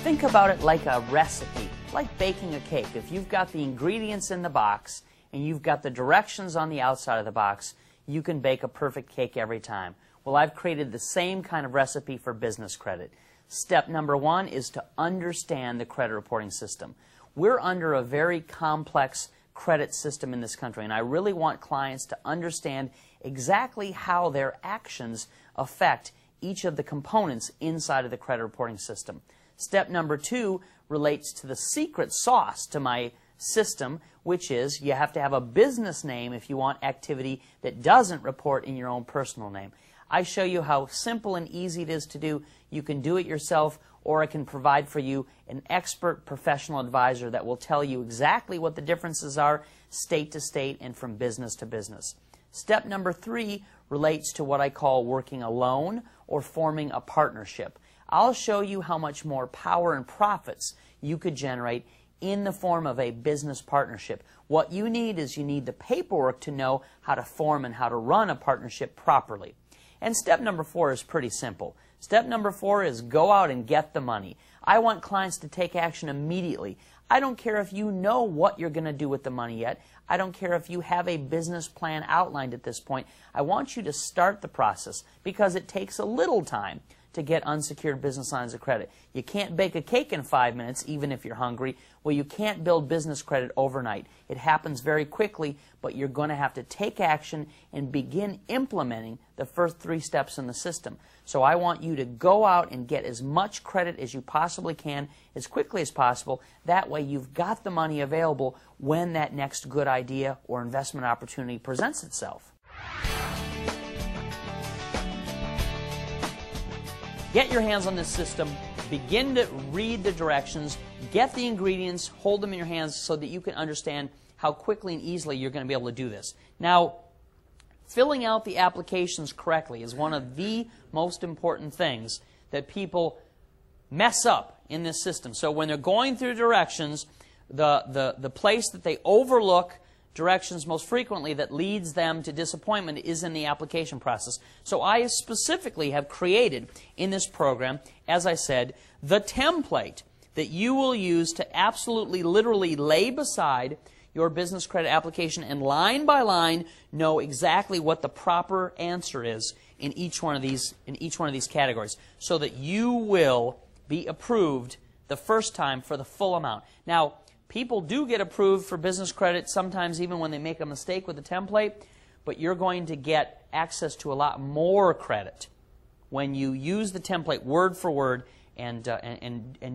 Think about it like a recipe, like baking a cake. If you've got the ingredients in the box and you've got the directions on the outside of the box, you can bake a perfect cake every time. Well, I've created the same kind of recipe for business credit. Step number one is to understand the credit reporting system. We're under a very complex credit system in this country, and I really want clients to understand exactly how their actions affect each of the components inside of the credit reporting system. Step number two relates to the secret sauce to my system, which is you have to have a business name if you want activity that doesn't report in your own personal name. I show you how simple and easy it is to do. You can do it yourself, or I can provide for you an expert professional advisor that will tell you exactly what the differences are state to state and from business to business. Step number three relates to what I call working alone or forming a partnership. I'll show you how much more power and profits you could generate in the form of a business partnership. What you need is you need the paperwork to know how to form and how to run a partnership properly. And step number four is pretty simple. Step number four is go out and get the money. I want clients to take action immediately. I don't care if you know what you're going to do with the money yet. I don't care if you have a business plan outlined at this point. I want you to start the process because it takes a little time to get unsecured business lines of credit. You can't bake a cake in 5 minutes, even if you're hungry. Well, you can't build business credit overnight. It happens very quickly, but you're going to have to take action and begin implementing the first 3 steps in the system. So I want you to go out and get as much credit as you possibly can, as quickly as possible. That way you've got the money available when that next good idea or investment opportunity presents itself. Get your hands on this system, begin to read the directions, get the ingredients, hold them in your hands so that you can understand how quickly and easily you're going to be able to do this. Now, filling out the applications correctly is one of the most important things that people mess up in this system. So when they're going through directions, the place that they overlook directions most frequently that leads them to disappointment is in the application process. So I specifically have created in this program, as I said, the template that you will use to absolutely, literally lay beside your business credit application and line by line know exactly what the proper answer is in each one of these categories, so that you will be approved the first time for the full amount. Now, people do get approved for business credit sometimes even when they make a mistake with the template, but you're going to get access to a lot more credit when you use the template word for word and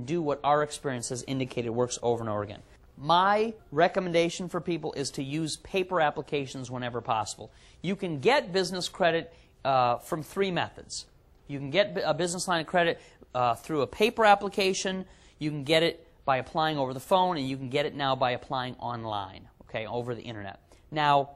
do what our experience has indicated works over and over again. My recommendation for people is to use paper applications whenever possible. You can get business credit from 3 methods. You can get a business line of credit through a paper application, you can get it by applying over the phone, and you can get it now by applying online, okay, over the internet. Now,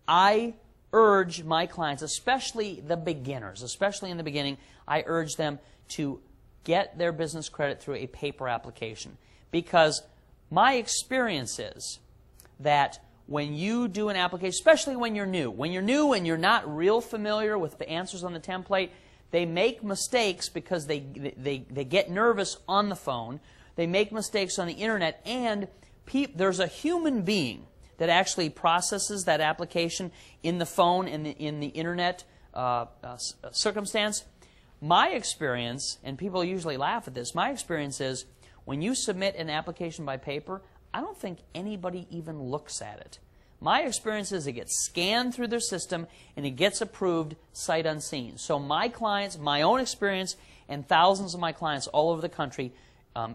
I urge my clients, especially the beginners, especially in the beginning, I urge them to get their business credit through a paper application, because my experience is that when you do an application, especially when you're new and you're not real familiar with the answers on the template, they make mistakes because they get nervous on the phone. They make mistakes on the internet, and there's a human being that actually processes that application in the phone and in the internet circumstance. My experience, and people usually laugh at this, my experience is when you submit an application by paper, I don't think anybody even looks at it. My experience is it gets scanned through their system and it gets approved sight unseen. So my clients, my own experience, and thousands of my clients all over the country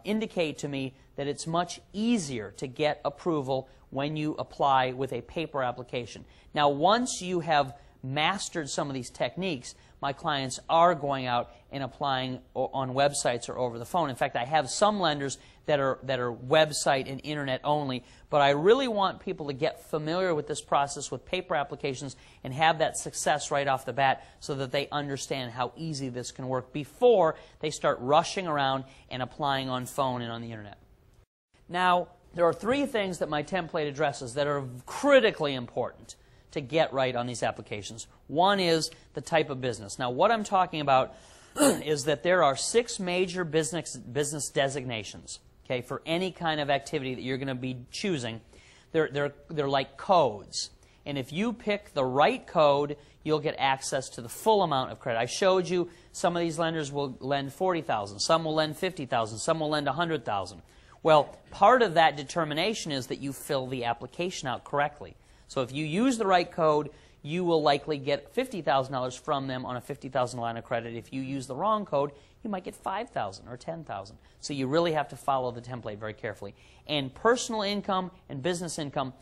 indicate to me that it's much easier to get approval when you apply with a paper application. Now, once you have mastered some of these techniques, my clients are going out and applying on websites or over the phone. In fact, I have some lenders that are website and internet only, but I really want people to get familiar with this process with paper applications and have that success right off the bat so that they understand how easy this can work before they start rushing around and applying on phone and on the internet. Now, there are 3 things that my template addresses that are critically important to get right on these applications. One is the type of business. Now, what I'm talking about is that there are 6 major business designations, okay, for any kind of activity that you're going to be choosing. They're like codes. And if you pick the right code, you'll get access to the full amount of credit. I showed you some of these lenders will lend $40,000, some will lend $50,000, some will lend $100,000. Well, part of that determination is that you fill the application out correctly. So if you use the right code, you will likely get $50,000 from them on a $50,000 line of credit. If you use the wrong code, you might get $5,000 or $10,000. So you really have to follow the template very carefully. And personal income and business income,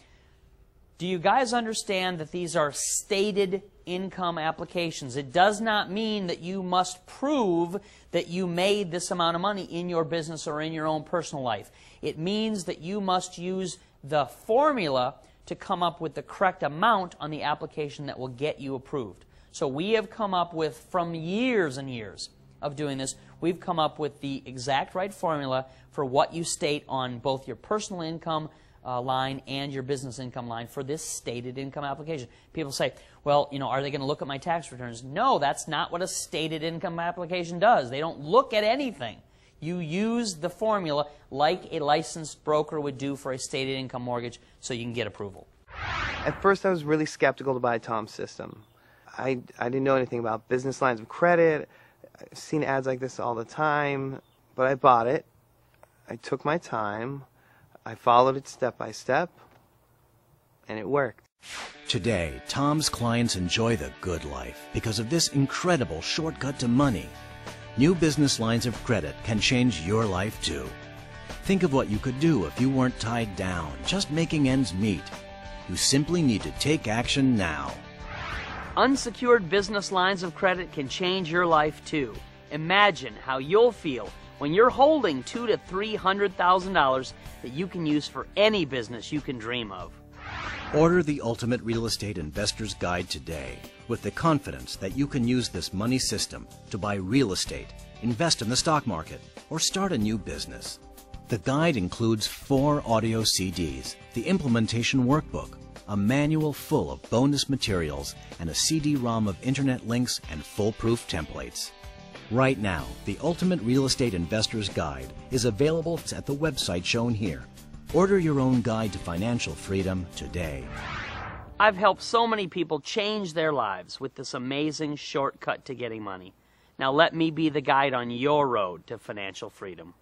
do you guys understand that these are stated income applications? It does not mean that you must prove that you made this amount of money in your business or in your own personal life. It means that you must use the formula to come up with the correct amount on the application that will get you approved. So we have come up with, from years and years of doing this, we've come up with the exact right formula for what you state on both your personal income line and your business income line for this stated income application. People say, well, you know, are they going to look at my tax returns? No, that's not what a stated income application does. They don't look at anything. You use the formula like a licensed broker would do for a stated income mortgage so you can get approval. At first I was really skeptical to buy Tom's system. I didn't know anything about business lines of credit. I've seen ads like this all the time, but I bought it. I took my time. I followed it step by step, and it worked. Today, Tom's clients enjoy the good life because of this incredible shortcut to money. New business lines of credit can change your life too. Think of what you could do if you weren't tied down, just making ends meet. You simply need to take action now. Unsecured business lines of credit can change your life too. Imagine how you'll feel when you're holding $200,000 to $300,000 that you can use for any business you can dream of. Order the Ultimate Real Estate Investor's Guide today with the confidence that you can use this money system to buy real estate, invest in the stock market, or start a new business. The guide includes 4 audio CDs, the implementation workbook, a manual full of bonus materials, and a CD-ROM of internet links and foolproof templates. Right now, the Ultimate Real Estate Investor's Guide is available at the website shown here. Order your own guide to financial freedom today. I've helped so many people change their lives with this amazing shortcut to getting money. Now let me be the guide on your road to financial freedom.